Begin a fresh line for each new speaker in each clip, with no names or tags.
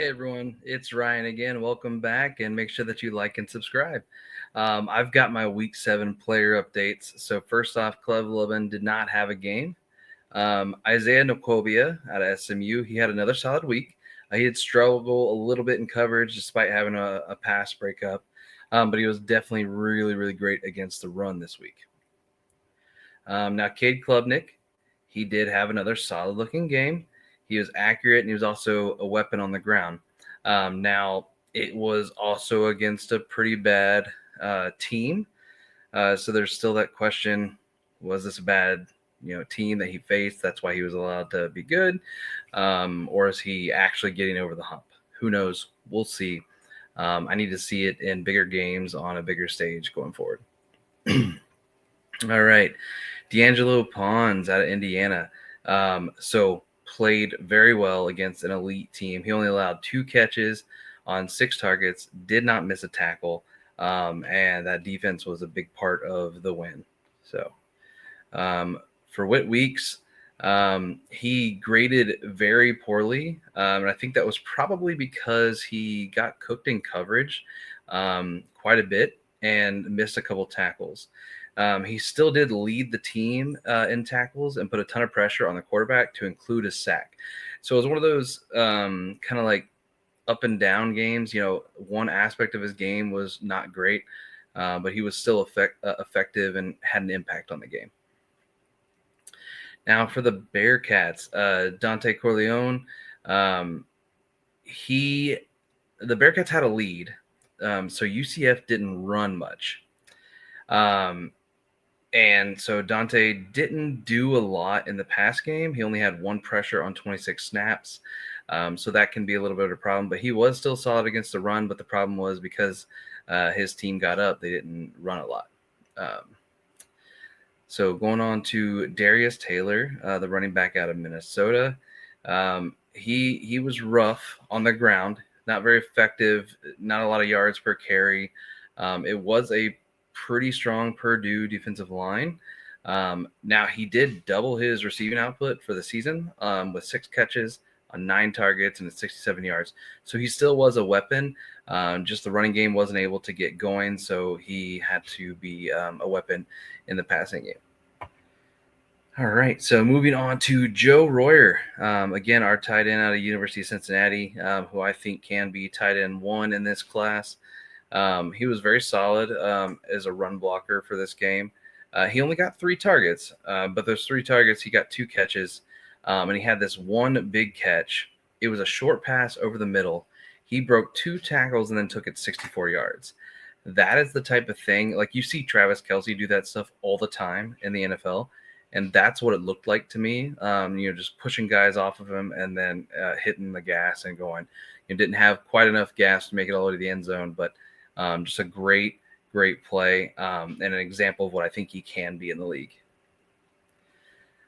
everyone, it's Ryan again. Welcome back, and make sure that you like and subscribe. I've got my Week 7 player updates. So, first off, Cleve Lubin did not have a game. Isaiah Nokobia out of SMU, he had another solid week. He did struggle a little bit in coverage despite having a pass breakup, but he was definitely really, really great against the run this week. Now, Cade Klubnik, he did have another solid looking game. He was accurate and he was also a weapon on the ground. Now, it was also against a pretty bad team. So there's still that question, was this a bad team that he faced? That's why he was allowed to be good. Or is he actually getting over the hump? Who knows? We'll see. I need to see it in bigger games on a bigger stage going forward. All right. D'Angelo Pons out of Indiana. So played very well against an elite team. He only allowed 2 catches on 6 targets, did not miss a tackle, and that defense was a big part of the win. So for Whit Weeks, he graded very poorly, and I think that was probably because he got cooked in coverage quite a bit and missed a couple tackles. He still did lead the team in tackles and put a ton of pressure on the quarterback to include a sack. So it was one of those kind of like up and down games. One aspect of his game was not great, but he was still effective and had an impact on the game. Now for the Bearcats, Dante Corleone, the Bearcats had a lead, so UCF didn't run much. And so Dante didn't do a lot in the pass game. He only had 1 pressure on 26 snaps. So that can be a little bit of a problem. But he was still solid against the run. But the problem was because his team got up, they didn't run a lot. So going on to Darius Taylor, the running back out of Minnesota. He was rough on the ground, not very effective, not a lot of yards per carry. It was a pretty strong Purdue defensive line. Now he did double his receiving output for the season with 6 catches on 9 targets and 67 yards. So he still was a weapon. Just the running game wasn't able to get going, so he had to be a weapon in the passing game. All right, so moving on to Joe Royer. Again, our tight end out of University of Cincinnati, who I think can be tight end 1 in this class. He was very solid as a run blocker for this game. He only got 3 targets, but those 3 targets, he got 2 catches, and he had this one big catch. It was a short pass over the middle. He broke 2 tackles and then took it 64 yards. That is the type of thing, like you see Travis Kelce do that stuff all the time in the NFL, and that's what it looked like to me. Just pushing guys off of him and then hitting the gas and going. You didn't have quite enough gas to make it all the way to the end zone, but just a great play and an example of what I think he can be in the league.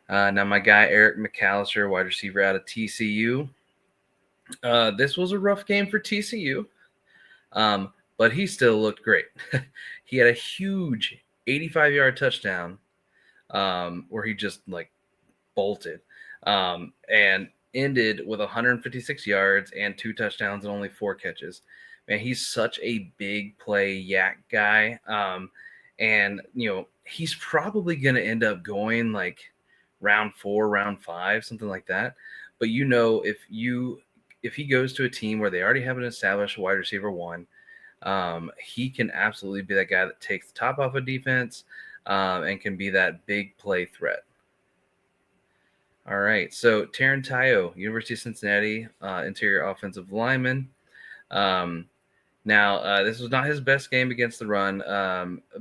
Now my guy, Eric McAllister, wide receiver out of TCU. This was a rough game for TCU, but he still looked great. He had a huge 85-yard touchdown where he just bolted and ended with 156 yards and 2 touchdowns and only 4 catches. Man, he's such a big play yak guy. And he's probably going to end up going round 4, round 5, something like that. But if he goes to a team where they already have an established wide receiver 1, he can absolutely be that guy that takes the top off of defense and can be that big play threat. All right, so Taron Tayo, University of Cincinnati, interior offensive lineman. Now, this was not his best game against the run,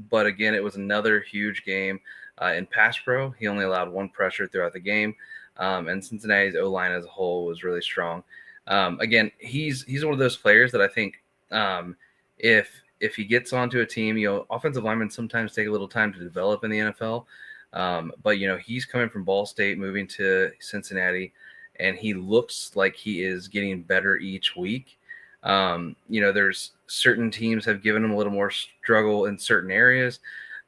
but again, it was another huge game in pass pro. He only allowed 1 pressure throughout the game, and Cincinnati's O-line as a whole was really strong. Again, he's one of those players that I think if he gets onto a team, offensive linemen sometimes take a little time to develop in the NFL, but he's coming from Ball State, moving to Cincinnati, and he looks like he is getting better each week. There's certain teams have given him a little more struggle in certain areas,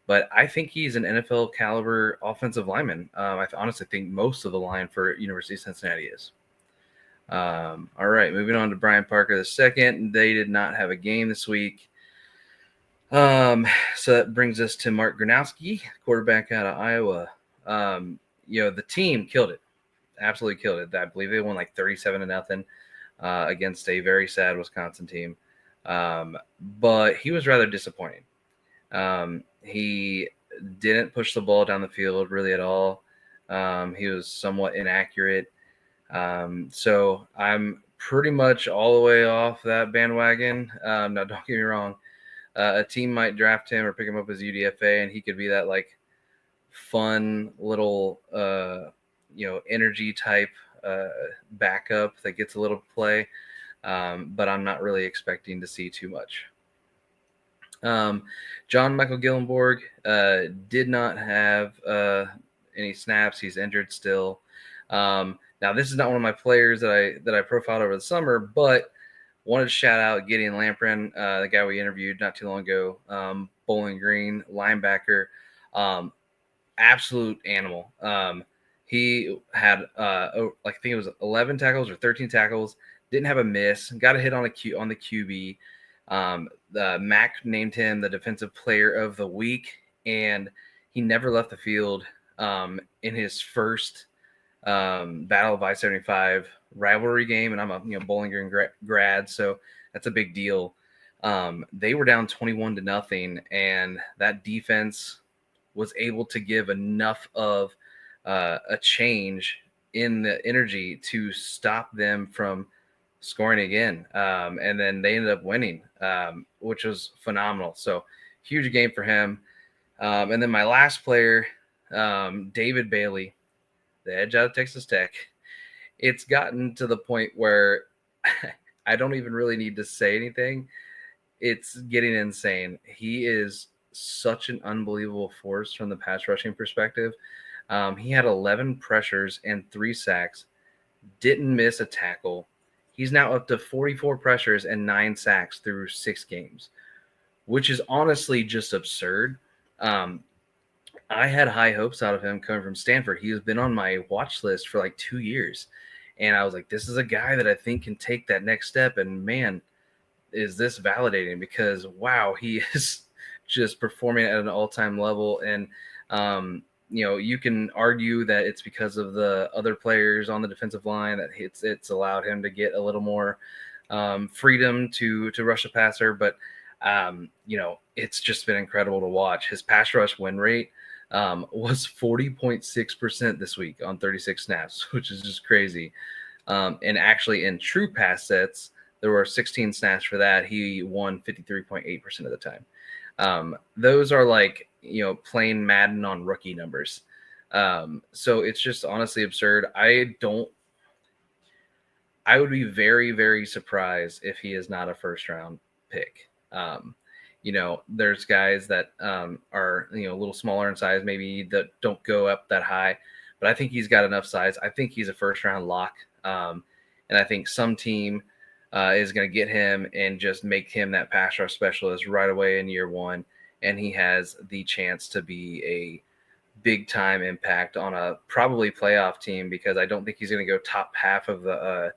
but I think he's an NFL caliber offensive lineman. I honestly think most of the line for University of Cincinnati is. All right, moving on to Brian Parker II. They did not have a game this week. So that brings us to Mark Gronowski, quarterback out of Iowa. The team killed it, absolutely killed it. I believe they won like 37-0 against a very sad Wisconsin team. But he was rather disappointing. He didn't push the ball down the field really at all. He was somewhat inaccurate. So I'm pretty much all the way off that bandwagon. Now, don't get me wrong. A team might draft him or pick him up as UDFA, and he could be that like fun little energy type backup that gets a little play. But I'm not really expecting to see too much. John Michael Gillenborg did not have any snaps. He's injured still. Now, this is not one of my players that I profiled over the summer, but wanted to shout out Gideon Lamprin, the guy we interviewed not too long ago, Bowling Green linebacker, absolute animal. He had I think it was 11 tackles or 13 tackles, didn't have a miss, got a hit on the QB. The MAC named him the Defensive Player of the Week, and he never left the field in his first Battle of I-75 rivalry game, and I'm a Bowling Green grad, so that's a big deal. They were down 21-0, and that defense was able to give enough of a change in the energy to stop them from scoring again. And then they ended up winning, which was phenomenal. So huge game for him. And then my last player, David Bailey, the edge out of Texas Tech. It's gotten to the point where I don't even really need to say anything. It's getting insane. He is such an unbelievable force from the pass rushing perspective. He had 11 pressures and 3 sacks, didn't miss a tackle. He's now up to 44 pressures and 9 sacks through 6 games, which is honestly just absurd. I had high hopes out of him coming from Stanford. He has been on my watch list for like 2 years. And I was like, this is a guy that I think can take that next step. And man, is this validating, because wow, he is just performing at an all-time level. And, you can argue that it's because of the other players on the defensive line that it's allowed him to get a little more freedom to rush the passer. But, it's just been incredible to watch. His pass rush win rate was 40.6% this week on 36 snaps, which is just crazy. And actually in true pass sets, there were 16 snaps for that. He won 53.8% of the time. Those are like, plain Madden on rookie numbers. So it's just honestly absurd. I would be very, very surprised if he is not a first round pick. There's guys that are, a little smaller in size, maybe that don't go up that high, but I think he's got enough size. I think he's a first round lock. And I think some team is going to get him and just make him that pass rush specialist right away in year one. And he has the chance to be a big time impact on a probably playoff team, because I don't think he's going to go top half of the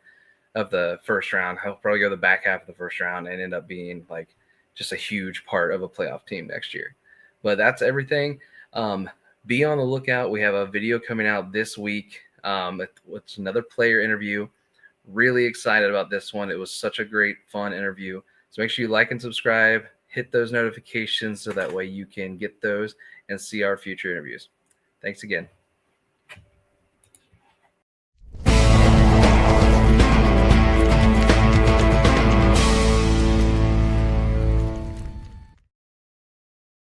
first round. He'll probably go the back half of the first round and end up being like just a huge part of a playoff team next year. But that's everything. Be on the lookout. We have a video coming out this week. It's another player interview. Really excited about this one. It was such a great, fun interview. So make sure you like and subscribe, hit those notifications so that way you can get those and see our future interviews. Thanks again.